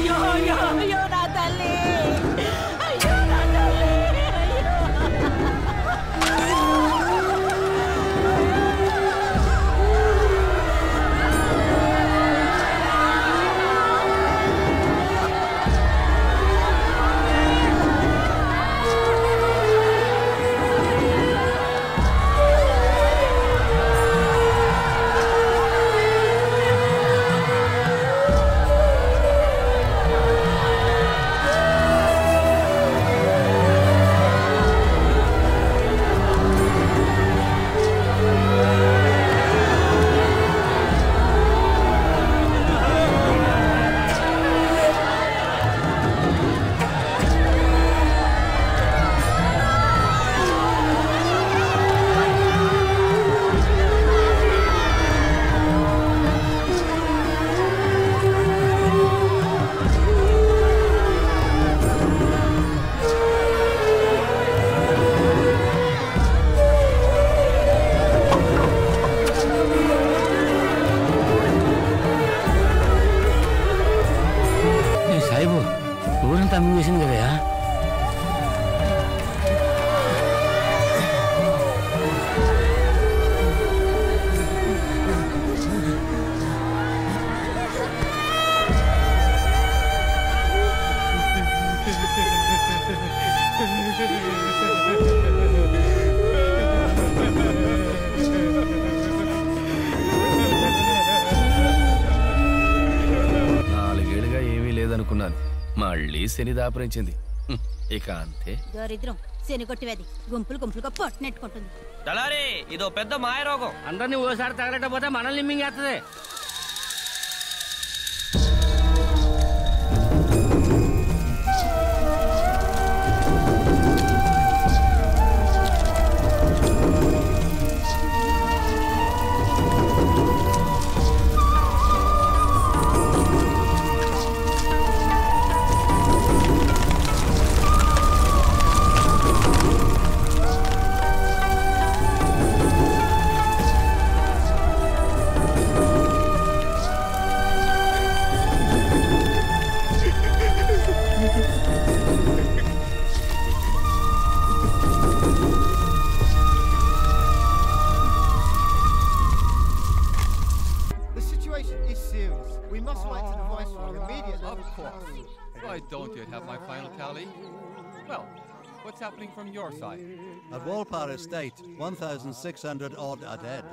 అయ్యో అయ్యో అయ్యో నా తల్లి అయ్యో నా తల్లి అమ్మివేసింది కదా నాలుగేళ్లుగా ఏమీ లేదనుకున్నాను మళ్ళీ శని దాపరించింది ఇక అంతే దరిద్రం శని కొట్టివేది గుంపులు గుంపులుగా పొట్టు నెట్టుకుంటుంది దళారి ఇదో పెద్ద మాయరోగం అందరినీ ఓసారి తగలటపోతే మనల్ని మింగేస్తుంది I don't yet have my final tally. Well, what's happening from your side? At Walpar Estate, 1,600 odd are dead.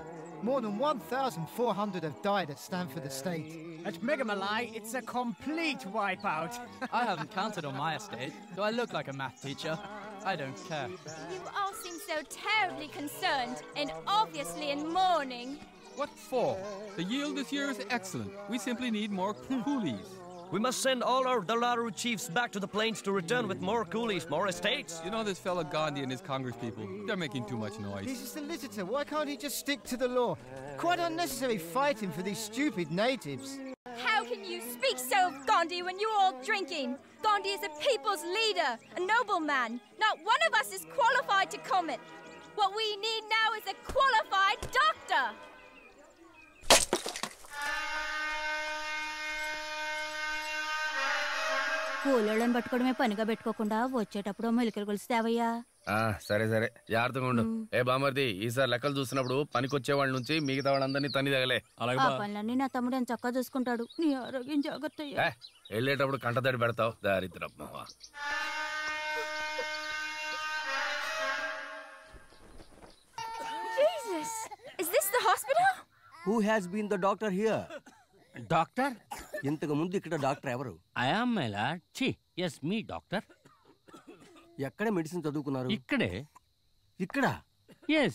More than 1,400 have died at Stamford Estate. At Megamalai, it's a complete wipeout. I haven't counted on my estate. Do I look like a math teacher? I don't care. You all seem so terribly concerned and obviously in mourning. What for? The yield this year is excellent. We simply need more coolies. We must send all our Dalaru chiefs back to the plains to return with more coolies, more estates. You know this fellow Gandhi and his Congress people, they're making too much noise. He's a solicitor. Why can't he just stick to the law? Quite unnecessary fighting for these stupid natives. How can you speak so of Gandhi when you're all drinking? Gandhi is a people's leader, a nobleman. Not one of us is qualified to comment. What we need now is a qualified doctor. కూలోళ్ళని పట్టుకోవడమే పనిగా పెట్టుకోకుండా వచ్చేటప్పుడు మెలికలు కొలిసి తేవయ్యా సరే సరే జాగ్రత్తగా ఉండు ఏ బామర్ది ఈసారి లెక్కలు చూసినప్పుడు పనికొచ్చే వాళ్ళ నుంచి మిగతా వాళ్ళందరినీ తన్ని తగలే ఆ పనులన్నీ నా తమ్ముడు ఎంత చక్కగా చూసుకుంటాడు నీ ఆరోగ్యం జాగ్రత్త వెళ్ళేటప్పుడు కంటతడి పెడతావు దారిద్రమ్మ Jesus! Is this the hospital? Who has been the doctor here? Doctor ఇంతకు ముందు ఇక్కడ డాక్టర్ ఎవరు? ఐ యామ్ మై లార్డ్ ఛీ yes మీ డాక్టర్ ఎక్కడ మెడిసిన్ చదువుకున్నారు? ఇక్కడే ఇక్కడ yes